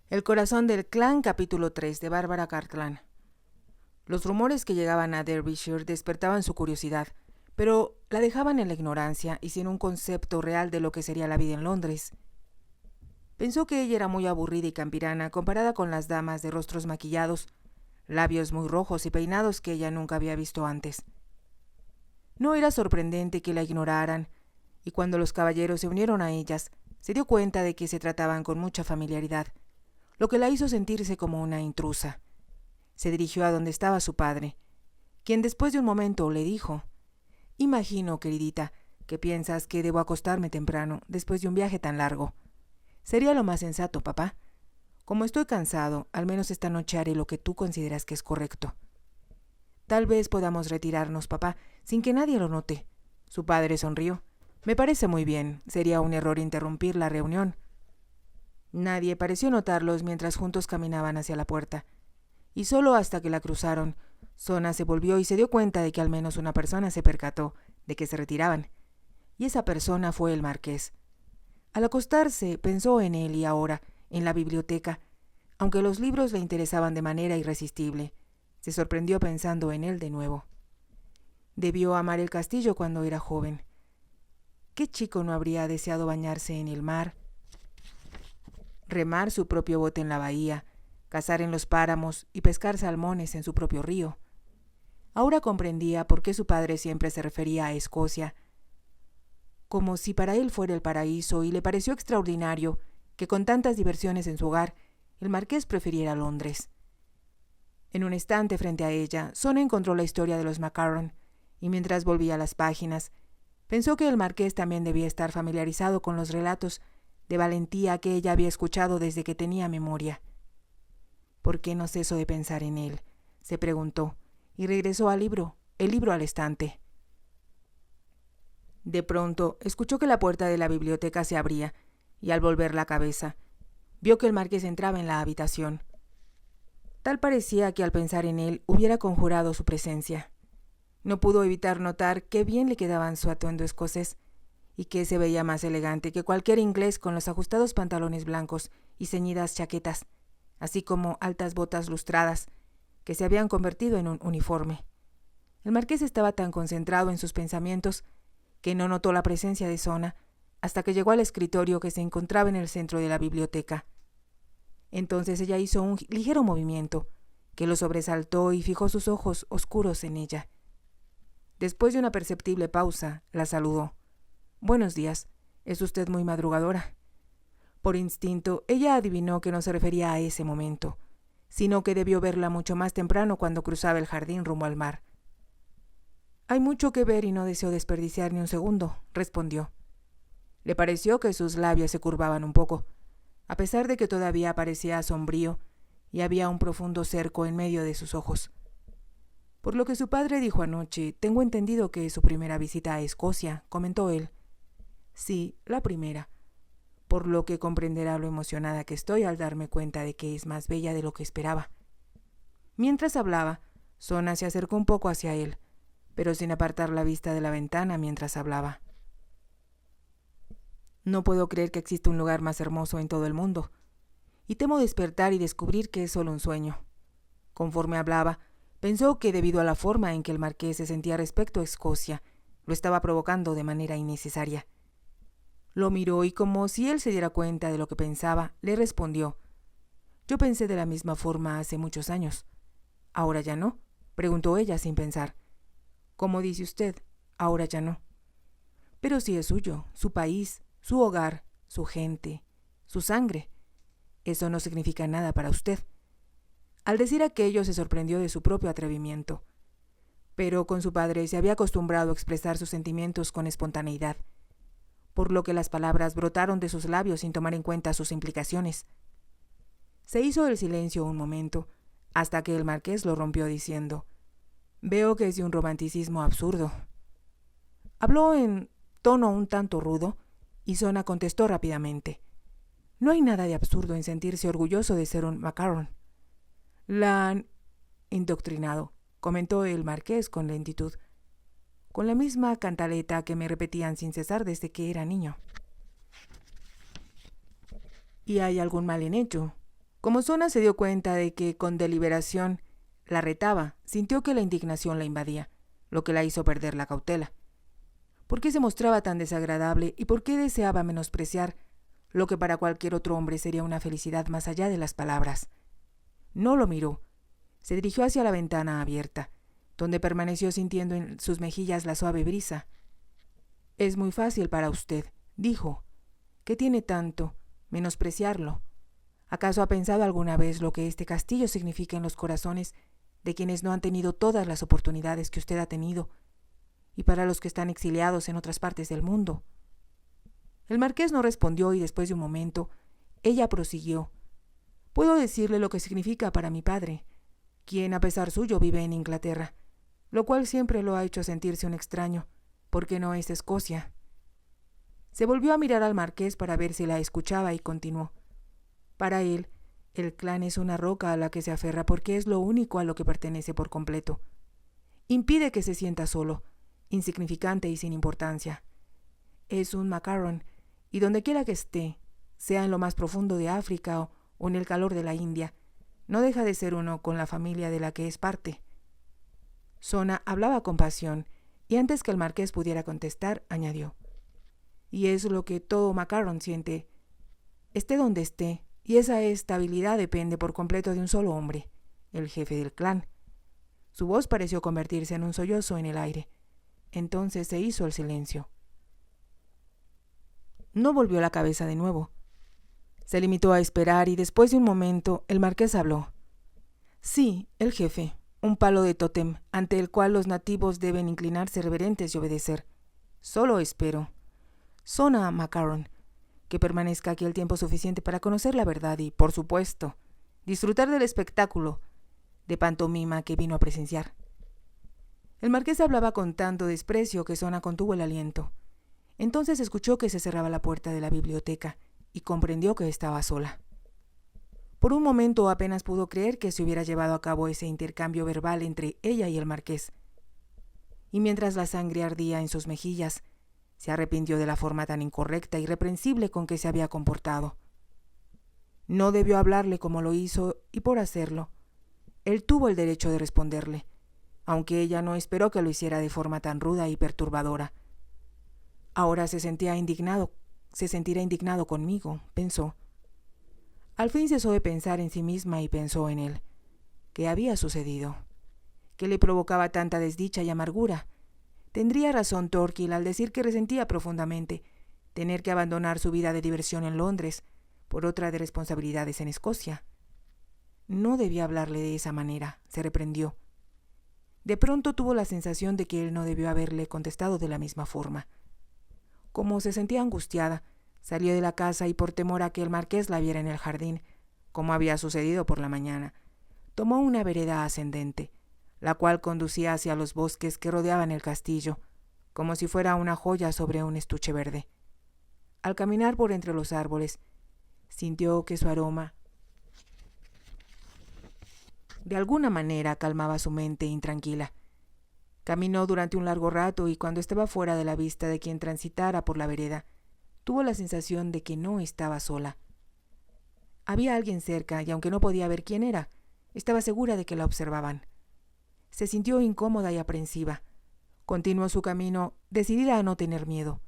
El corazón del clan, capítulo 3, de Bárbara Cartland. Los rumores que llegaban a Derbyshire despertaban su curiosidad, pero la dejaban en la ignorancia y sin un concepto real de lo que sería la vida en Londres. Pensó que ella era muy aburrida y campirana comparada con las damas de rostros maquillados, labios muy rojos y peinados que ella nunca había visto antes. No era sorprendente que la ignoraran, y cuando los caballeros se unieron a ellas, se dio cuenta de que se trataban con mucha familiaridad, lo que la hizo sentirse como una intrusa. Se dirigió a donde estaba su padre, quien después de un momento le dijo: «Imagino, queridita, que piensas que debo acostarme temprano después de un viaje tan largo. Sería lo más sensato, papá. Como estoy cansado, al menos esta noche haré lo que tú consideras que es correcto. Tal vez podamos retirarnos, papá, sin que nadie lo note». Su padre sonrió. «Me parece muy bien. Sería un error interrumpir la reunión». Nadie pareció notarlos mientras juntos caminaban hacia la puerta, y solo hasta que la cruzaron, Sona se volvió y se dio cuenta de que al menos una persona se percató de que se retiraban, y esa persona fue el marqués. Al acostarse, pensó en él y ahora, en la biblioteca. Aunque los libros le interesaban de manera irresistible, se sorprendió pensando en él de nuevo. Debió amar el castillo cuando era joven. ¿Qué chico no habría deseado bañarse en el mar, remar su propio bote en la bahía, cazar en los páramos y pescar salmones en su propio río? Ahora comprendía por qué su padre siempre se refería a Escocia, como si para él fuera el paraíso, y le pareció extraordinario que con tantas diversiones en su hogar, el marqués prefiriera Londres. En un estante frente a ella, Sona encontró la historia de los Maccarron, y mientras volvía las páginas, pensó que el marqués también debía estar familiarizado con los relatos de valentía que ella había escuchado desde que tenía memoria. ¿Por qué no cesó de pensar en él?, se preguntó, y regresó el libro al estante. De pronto, escuchó que la puerta de la biblioteca se abría, y al volver la cabeza, vio que el marqués entraba en la habitación. Tal parecía que al pensar en él hubiera conjurado su presencia. No pudo evitar notar qué bien le quedaban su atuendo escocés, y que se veía más elegante que cualquier inglés con los ajustados pantalones blancos y ceñidas chaquetas, así como altas botas lustradas, que se habían convertido en un uniforme. El marqués estaba tan concentrado en sus pensamientos que no notó la presencia de Sona hasta que llegó al escritorio que se encontraba en el centro de la biblioteca. Entonces ella hizo un ligero movimiento que lo sobresaltó y fijó sus ojos oscuros en ella. Después de una perceptible pausa, la saludó. «Buenos días. Es usted muy madrugadora». Por instinto, ella adivinó que no se refería a ese momento, sino que debió verla mucho más temprano cuando cruzaba el jardín rumbo al mar. «Hay mucho que ver y no deseo desperdiciar ni un segundo», respondió. Le pareció que sus labios se curvaban un poco, a pesar de que todavía parecía sombrío y había un profundo cerco en medio de sus ojos. «Por lo que su padre dijo anoche, tengo entendido que es su primera visita a Escocia», comentó él. «Sí, la primera. Por lo que comprenderá lo emocionada que estoy al darme cuenta de que es más bella de lo que esperaba». Mientras hablaba, Sona se acercó un poco hacia él, pero sin apartar la vista de la ventana mientras hablaba. «No puedo creer que exista un lugar más hermoso en todo el mundo, y temo despertar y descubrir que es solo un sueño». Conforme hablaba, pensó que debido a la forma en que el marqués se sentía respecto a Escocia, lo estaba provocando de manera innecesaria. Lo miró y, como si él se diera cuenta de lo que pensaba, le respondió: «Yo pensé de la misma forma hace muchos años». «¿Ahora ya no?», preguntó ella sin pensar. «¿Cómo dice usted? Ahora ya no». «Pero sí es suyo, su país, su hogar, su gente, su sangre. Eso no significa nada para usted». Al decir aquello se sorprendió de su propio atrevimiento. Pero con su padre se había acostumbrado a expresar sus sentimientos con espontaneidad, por lo que las palabras brotaron de sus labios sin tomar en cuenta sus implicaciones. Se hizo el silencio un momento, hasta que el marqués lo rompió diciendo: «Veo que es de un romanticismo absurdo». Habló en tono un tanto rudo, y Sona contestó rápidamente: «No hay nada de absurdo en sentirse orgulloso de ser un Maccarron». «La han indoctrinado», comentó el marqués con lentitud, «con la misma cantaleta que me repetían sin cesar desde que era niño». «¿Y hay algún mal en ello?», Como Sona se dio cuenta de que con deliberación la retaba, sintió que la indignación la invadía, lo que la hizo perder la cautela. ¿Por qué se mostraba tan desagradable y por qué deseaba menospreciar lo que para cualquier otro hombre sería una felicidad más allá de las palabras? No lo miró. Se dirigió hacia la ventana abierta, donde permaneció sintiendo en sus mejillas la suave brisa. «Es muy fácil para usted», dijo. «¿Qué tiene tanto? Menospreciarlo. ¿Acaso ha pensado alguna vez lo que este castillo significa en los corazones de quienes no han tenido todas las oportunidades que usted ha tenido, y para los que están exiliados en otras partes del mundo?» El marqués no respondió y después de un momento, ella prosiguió. «Puedo decirle lo que significa para mi padre, quien a pesar suyo vive en Inglaterra, lo cual siempre lo ha hecho sentirse un extraño, porque no es de Escocia». Se volvió a mirar al marqués para ver si la escuchaba y continuó. «Para él, el clan es una roca a la que se aferra porque es lo único a lo que pertenece por completo. Impide que se sienta solo, insignificante y sin importancia. Es un Maccarron, y donde quiera que esté, sea en lo más profundo de África o en el calor de la India, no deja de ser uno con la familia de la que es parte». Sona hablaba con pasión, y antes que el marqués pudiera contestar, añadió. «Y es lo que todo Maccarron siente, esté donde esté, y esa estabilidad depende por completo de un solo hombre, el jefe del clan». Su voz pareció convertirse en un sollozo en el aire. Entonces se hizo el silencio. No volvió la cabeza de nuevo. Se limitó a esperar y después de un momento el marqués habló. «Sí, el jefe, un palo de tótem ante el cual los nativos deben inclinarse reverentes y obedecer. Solo espero. Sona Maccarron, que permanezca aquí el tiempo suficiente para conocer la verdad y, por supuesto, disfrutar del espectáculo de pantomima que vino a presenciar». El marqués hablaba con tanto desprecio que Sona contuvo el aliento. Entonces escuchó que se cerraba la puerta de la biblioteca y comprendió que estaba sola. Por un momento apenas pudo creer que se hubiera llevado a cabo ese intercambio verbal entre ella y el marqués. Y mientras la sangre ardía en sus mejillas, se arrepintió de la forma tan incorrecta y irreprensible con que se había comportado. No debió hablarle como lo hizo y por hacerlo, él tuvo el derecho de responderle, aunque ella no esperó que lo hiciera de forma tan ruda y perturbadora. Ahora se sentirá indignado conmigo, pensó. Al fin cesó de pensar en sí misma y pensó en él. ¿Qué había sucedido? ¿Qué le provocaba tanta desdicha y amargura? Tendría razón Thorkill al decir que resentía profundamente tener que abandonar su vida de diversión en Londres por otra de responsabilidades en Escocia. No debía hablarle de esa manera, se reprendió. De pronto tuvo la sensación de que él no debió haberle contestado de la misma forma. Como se sentía angustiada, salió de la casa y por temor a que el marqués la viera en el jardín, como había sucedido por la mañana, tomó una vereda ascendente, la cual conducía hacia los bosques que rodeaban el castillo, como si fuera una joya sobre un estuche verde. Al caminar por entre los árboles, sintió que su aroma de alguna manera calmaba su mente intranquila. Caminó durante un largo rato y cuando estaba fuera de la vista de quien transitara por la vereda, tuvo la sensación de que no estaba sola. Había alguien cerca y aunque no podía ver quién era, estaba segura de que la observaban. Se sintió incómoda y aprensiva. Continuó su camino, decidida a no tener miedo.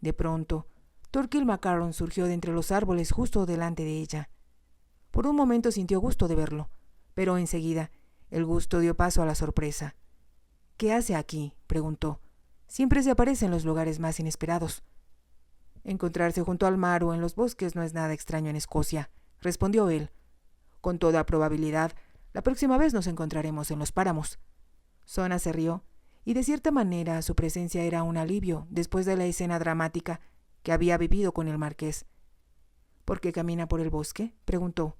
De pronto, Thorkill Maccarron surgió de entre los árboles justo delante de ella. Por un momento sintió gusto de verlo, pero enseguida el gusto dio paso a la sorpresa. «¿Qué hace aquí?», preguntó. «Siempre se aparece en los lugares más inesperados». «Encontrarse junto al mar o en los bosques no es nada extraño en Escocia», respondió él. «Con toda probabilidad, la próxima vez nos encontraremos en los páramos». Sona se rió, y de cierta manera su presencia era un alivio después de la escena dramática que había vivido con el marqués. «¿Por qué camina por el bosque?», preguntó.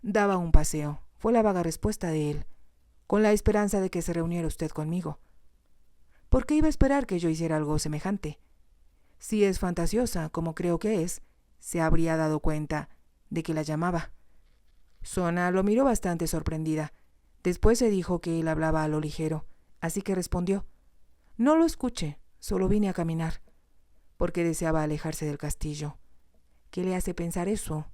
«Daba un paseo», fue la vaga respuesta de él, «con la esperanza de que se reuniera usted conmigo». «¿Por qué iba a esperar que yo hiciera algo semejante? Si es fantasiosa, como creo que es, se habría dado cuenta de que la llamaba». Sona lo miró bastante sorprendida. Después se dijo que él hablaba a lo ligero, así que respondió. «No lo escuché, solo vine a caminar». «Porque deseaba alejarse del castillo». «¿Qué le hace pensar eso?»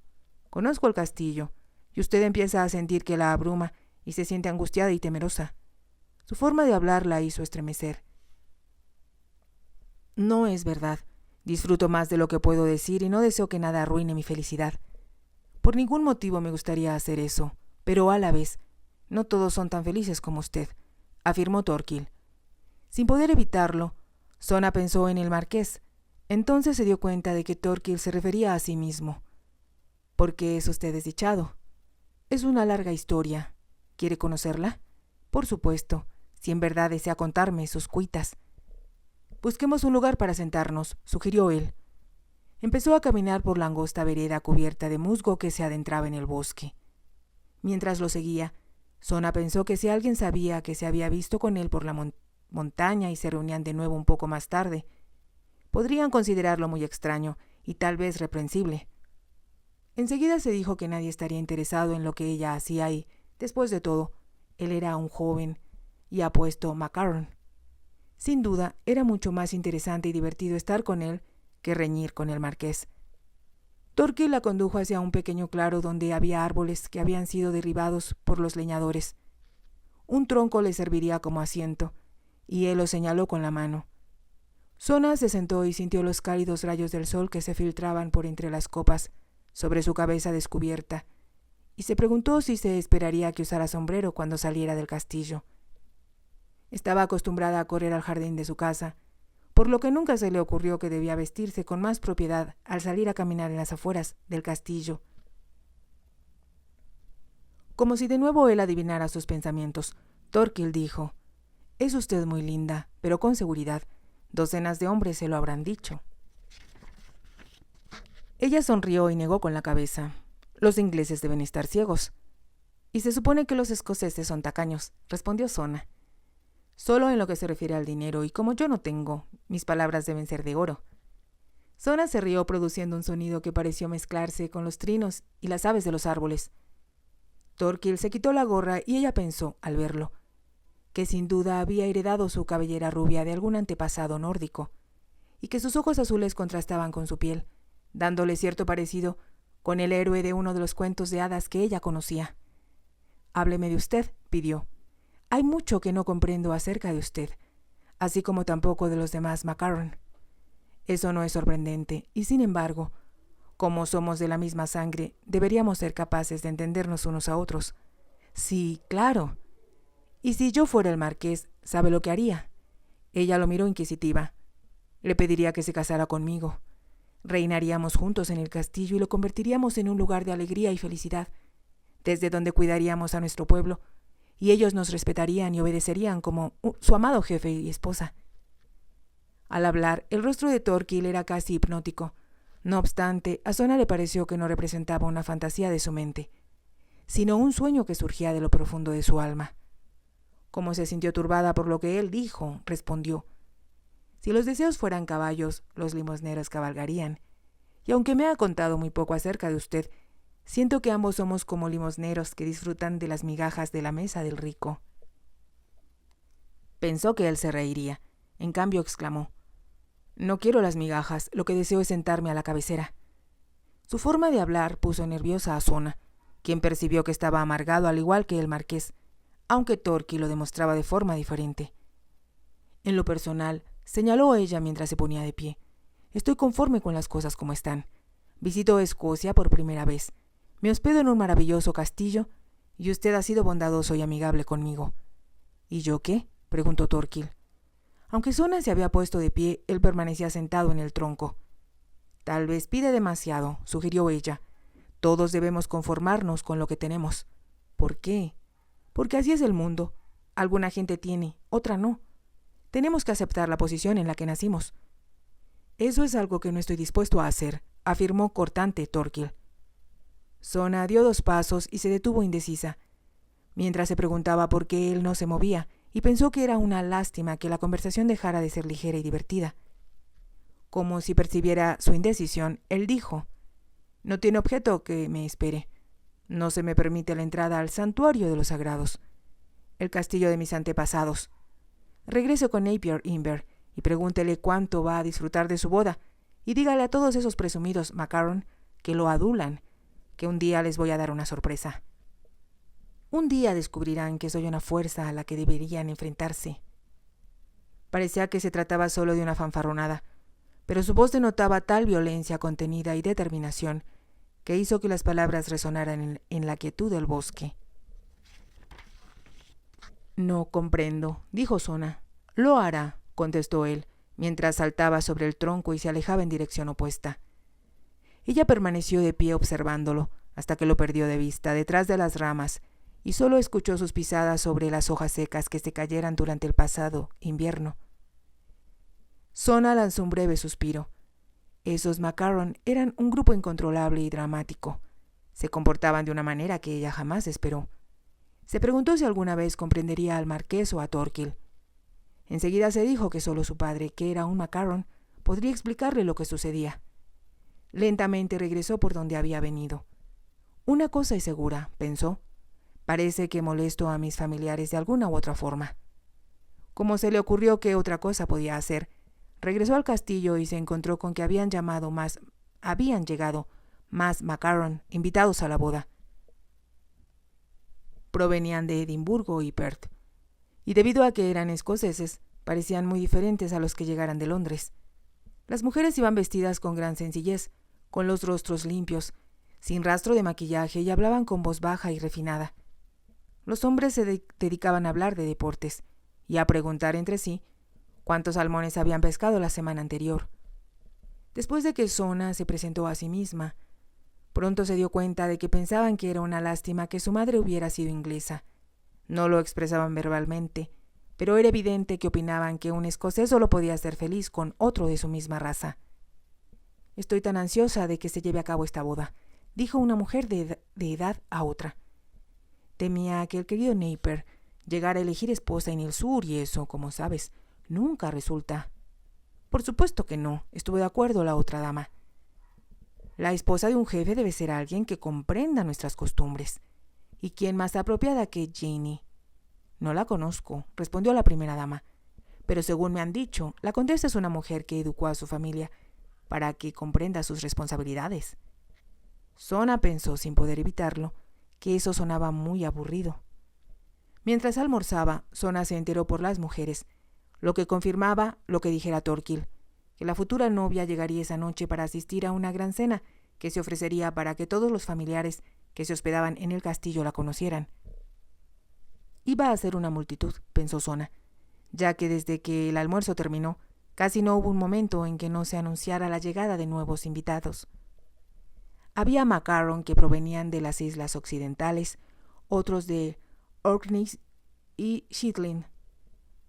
«Conozco el castillo. y usted empieza a sentir que la abruma y se siente angustiada y temerosa. Su forma de hablar la hizo estremecer. No es verdad. Disfruto más de lo que puedo decir y no deseo que nada arruine mi felicidad. Por ningún motivo me gustaría hacer eso, pero a la vez, no todos son tan felices como usted, afirmó Thorkill. Sin poder evitarlo, Sona pensó en el marqués. Entonces se dio cuenta de que Thorkill se refería a sí mismo. ¿Por qué es usted desdichado? Es una larga historia. ¿Quiere conocerla? Por supuesto, si en verdad desea contarme sus cuitas. Busquemos un lugar para sentarnos, sugirió él. Empezó a caminar por la angosta vereda cubierta de musgo que se adentraba en el bosque. Mientras lo seguía, Sona pensó que si alguien sabía que se había visto con él por la montaña y se reunían de nuevo un poco más tarde, podrían considerarlo muy extraño y tal vez reprensible. Enseguida se dijo que nadie estaría interesado en lo que ella hacía y, después de todo, él era un joven y apuesto Macaron. Sin duda, era mucho más interesante y divertido estar con él que reñir con el marqués. Thorkill la condujo hacia un pequeño claro donde había árboles que habían sido derribados por los leñadores. Un tronco le serviría como asiento, y él lo señaló con la mano. Sona se sentó y sintió los cálidos rayos del sol que se filtraban por entre las copas sobre su cabeza descubierta, y se preguntó si se esperaría que usara sombrero cuando saliera del castillo. Estaba acostumbrada a correr al jardín de su casa, por lo que nunca se le ocurrió que debía vestirse con más propiedad al salir a caminar en las afueras del castillo. Como si de nuevo él adivinara sus pensamientos, Thorkill dijo: «Es usted muy linda, pero con seguridad, docenas de hombres se lo habrán dicho». Ella sonrió y negó con la cabeza. «Los ingleses deben estar ciegos». «Y se supone que los escoceses son tacaños», respondió Sona. «Solo en lo que se refiere al dinero, y como yo no tengo, mis palabras deben ser de oro». Sona se rió produciendo un sonido que pareció mezclarse con los trinos y las aves de los árboles. Thorkill se quitó la gorra y ella pensó, al verlo, que sin duda había heredado su cabellera rubia de algún antepasado nórdico, y que sus ojos azules contrastaban con su piel, dándole cierto parecido con el héroe de uno de los cuentos de hadas que ella conocía. «Hábleme de usted», pidió. «Hay mucho que no comprendo acerca de usted, así como tampoco de los demás Macaron. Eso no es sorprendente, y sin embargo, como somos de la misma sangre, deberíamos ser capaces de entendernos unos a otros». «Sí, claro. Y si yo fuera el marqués, ¿sabe lo que haría?» Ella lo miró inquisitiva. «Le pediría que se casara conmigo. Reinaríamos juntos en el castillo y lo convertiríamos en un lugar de alegría y felicidad, desde donde cuidaríamos a nuestro pueblo, y ellos nos respetarían y obedecerían como su amado jefe y esposa». Al hablar, el rostro de Thorkill era casi hipnótico. No obstante, a Sona le pareció que no representaba una fantasía de su mente, sino un sueño que surgía de lo profundo de su alma. Como se sintió turbada por lo que él dijo, respondió: «Si los deseos fueran caballos, los limosneros cabalgarían. Y aunque me ha contado muy poco acerca de usted, siento que ambos somos como limosneros que disfrutan de las migajas de la mesa del rico». Pensó que él se reiría. En cambio exclamó: «No quiero las migajas, lo que deseo es sentarme a la cabecera». Su forma de hablar puso nerviosa a Sona, quien percibió que estaba amargado al igual que el marqués, aunque Thorkill lo demostraba de forma diferente. «En lo personal», señaló ella mientras se ponía de pie, «estoy conforme con las cosas como están. Visito Escocia por primera vez. Me hospedo en un maravilloso castillo, y usted ha sido bondadoso y amigable conmigo». «¿Y yo qué?», preguntó Thorkill. Aunque Sona se había puesto de pie, él permanecía sentado en el tronco. «Tal vez pide demasiado», sugirió ella. «Todos debemos conformarnos con lo que tenemos». «¿Por qué?». «Porque así es el mundo. Alguna gente tiene, otra no. Tenemos que aceptar la posición en la que nacimos». «Eso es algo que no estoy dispuesto a hacer», afirmó cortante Thorkill. Sona dio 2 pasos y se detuvo indecisa, mientras se preguntaba por qué él no se movía, y pensó que era una lástima que la conversación dejara de ser ligera y divertida. Como si percibiera su indecisión, él dijo: «No tiene objeto que me espere. No se me permite la entrada al santuario de los sagrados, el castillo de mis antepasados. Regrese con Napier Imber y pregúntele cuánto va a disfrutar de su boda, y dígale a todos esos presumidos Macaron que lo adulan, que un día les voy a dar una sorpresa. Un día descubrirán que soy una fuerza a la que deberían enfrentarse. Parecía que se trataba solo de una fanfarronada, pero su voz denotaba tal violencia contenida y determinación que hizo que las palabras resonaran en la quietud del bosque. No comprendo, dijo Sona. Lo hará, contestó él, mientras saltaba sobre el tronco y se alejaba en dirección opuesta. Ella permaneció de pie observándolo, hasta que lo perdió de vista detrás de las ramas, y solo escuchó sus pisadas sobre las hojas secas que se cayeran durante el pasado invierno. Sona lanzó un breve suspiro. Esos Macaron eran un grupo incontrolable y dramático. Se comportaban de una manera que ella jamás esperó. Se preguntó si alguna vez comprendería al marqués o a Thorkill. Enseguida se dijo que solo su padre, que era un Macaron, podría explicarle lo que sucedía. Lentamente regresó por donde había venido. Una cosa es segura, pensó. Parece que molesto a mis familiares de alguna u otra forma. Como se le ocurrió qué otra cosa podía hacer, regresó al castillo y se encontró con que habían llegado más Macaron invitados a la boda. Provenían de Edimburgo y Perth, y debido a que eran escoceses, parecían muy diferentes a los que llegaran de Londres. Las mujeres iban vestidas con gran sencillez, con los rostros limpios, sin rastro de maquillaje, y hablaban con voz baja y refinada. Los hombres se dedicaban a hablar de deportes y a preguntar entre sí cuántos salmones habían pescado la semana anterior. Después de que Sona se presentó a sí misma, pronto se dio cuenta de que pensaban que era una lástima que su madre hubiera sido inglesa. No lo expresaban verbalmente, pero era evidente que opinaban que un escocés solo podía ser feliz con otro de su misma raza. «Estoy tan ansiosa de que se lleve a cabo esta boda», dijo una mujer de edad a otra. Temía que el querido Napier llegara a elegir esposa en el sur y eso, como sabes, nunca resulta. Por supuesto que no, estuvo de acuerdo la otra dama. La esposa de un jefe debe ser alguien que comprenda nuestras costumbres. ¿Y quién más apropiada que Janie? No la conozco, respondió la primera dama, pero según me han dicho, la condesa es una mujer que educó a su familia para que comprenda sus responsabilidades. Sona pensó, sin poder evitarlo, que eso sonaba muy aburrido. Mientras almorzaba, Sona se enteró por las mujeres, lo que confirmaba lo que dijera Thorkill, que la futura novia llegaría esa noche para asistir a una gran cena que se ofrecería para que todos los familiares que se hospedaban en el castillo la conocieran. Iba a ser una multitud, pensó Sona, ya que desde que el almuerzo terminó, casi no hubo un momento en que no se anunciara la llegada de nuevos invitados. Había Macaron que provenían de las islas occidentales, otros de Orkneys y Shetland.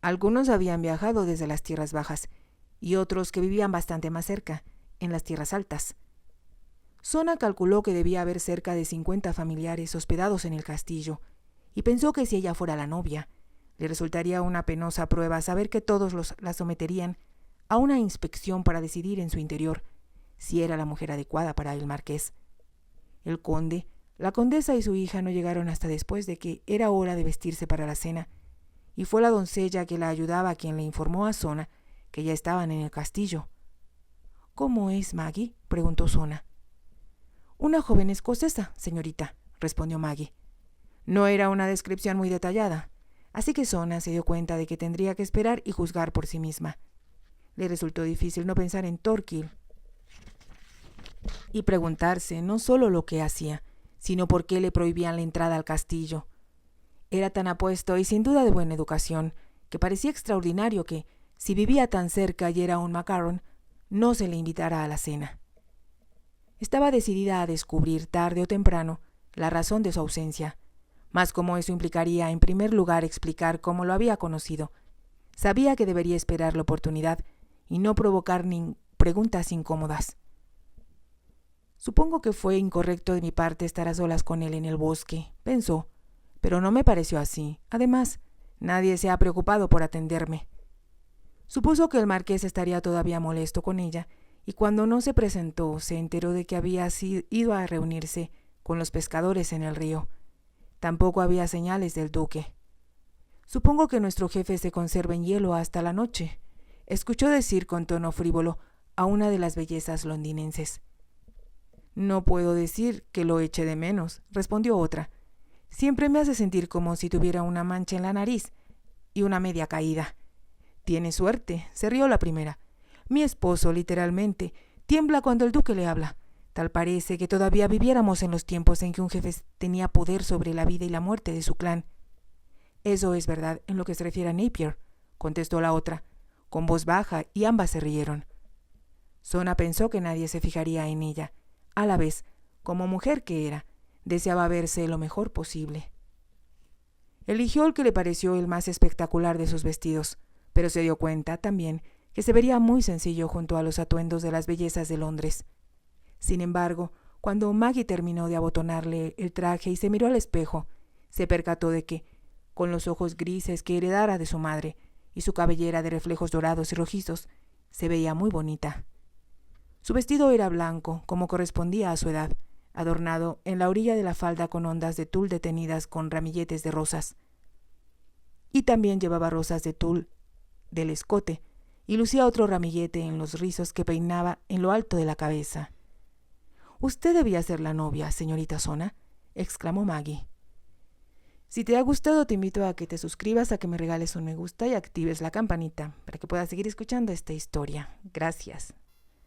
Algunos habían viajado desde las tierras bajas y otros que vivían bastante más cerca, en las tierras altas. Sona calculó que debía haber cerca de 50 familiares hospedados en el castillo y pensó que si ella fuera la novia, le resultaría una penosa prueba saber que todos la someterían a una inspección para decidir en su interior si era la mujer adecuada para el marqués. El conde, la condesa y su hija no llegaron hasta después de que era hora de vestirse para la cena, y fue la doncella que la ayudaba quien le informó a Sona que ya estaban en el castillo. «¿Cómo es Maggie?», preguntó Sona. «Una joven escocesa, señorita», respondió Maggie. No era una descripción muy detallada, así que Sona se dio cuenta de que tendría que esperar y juzgar por sí misma. Le resultó difícil no pensar en Thorkill y preguntarse no solo lo que hacía, sino por qué le prohibían la entrada al castillo. Era tan apuesto y sin duda de buena educación, que parecía extraordinario que, si vivía tan cerca y era un Macaron, no se le invitara a la cena. Estaba decidida a descubrir, tarde o temprano, la razón de su ausencia, mas como eso implicaría, en primer lugar, explicar cómo lo había conocido, sabía que debería esperar la oportunidad y no provocar ni preguntas incómodas. «Supongo que fue incorrecto de mi parte estar a solas con él en el bosque», pensó, pero no me pareció así. Además, nadie se ha preocupado por atenderme. Supuso que el marqués estaría todavía molesto con ella, y cuando no se presentó, se enteró de que había ido a reunirse con los pescadores en el río. Tampoco había señales del duque. «Supongo que nuestro jefe se conserva en hielo hasta la noche», escuchó decir con tono frívolo a una de las bellezas londinenses. No puedo decir que lo eche de menos, respondió otra. Siempre me hace sentir como si tuviera una mancha en la nariz y una media caída. Tiene suerte, se rió la primera. Mi esposo, literalmente, tiembla cuando el duque le habla. Tal parece que todavía viviéramos en los tiempos en que un jefe tenía poder sobre la vida y la muerte de su clan. Eso es verdad en lo que se refiere a Napier, contestó la otra, con voz baja, y ambas se rieron. Sona pensó que nadie se fijaría en ella. A la vez, como mujer que era, deseaba verse lo mejor posible. Eligió el que le pareció el más espectacular de sus vestidos, pero se dio cuenta también que se vería muy sencillo junto a los atuendos de las bellezas de Londres. Sin embargo, cuando Maggie terminó de abotonarle el traje y se miró al espejo, se percató de que, con los ojos grises que heredara de su madre y su cabellera de reflejos dorados y rojizos, se veía muy bonita. Su vestido era blanco, como correspondía a su edad, adornado en la orilla de la falda con ondas de tul detenidas con ramilletes de rosas. Y también llevaba rosas de tul del escote, y lucía otro ramillete en los rizos que peinaba en lo alto de la cabeza. «Usted debía ser la novia, señorita Sona», exclamó Maggie. Si te ha gustado, te invito a que te suscribas, a que me regales un me gusta y actives la campanita para que puedas seguir escuchando esta historia. Gracias.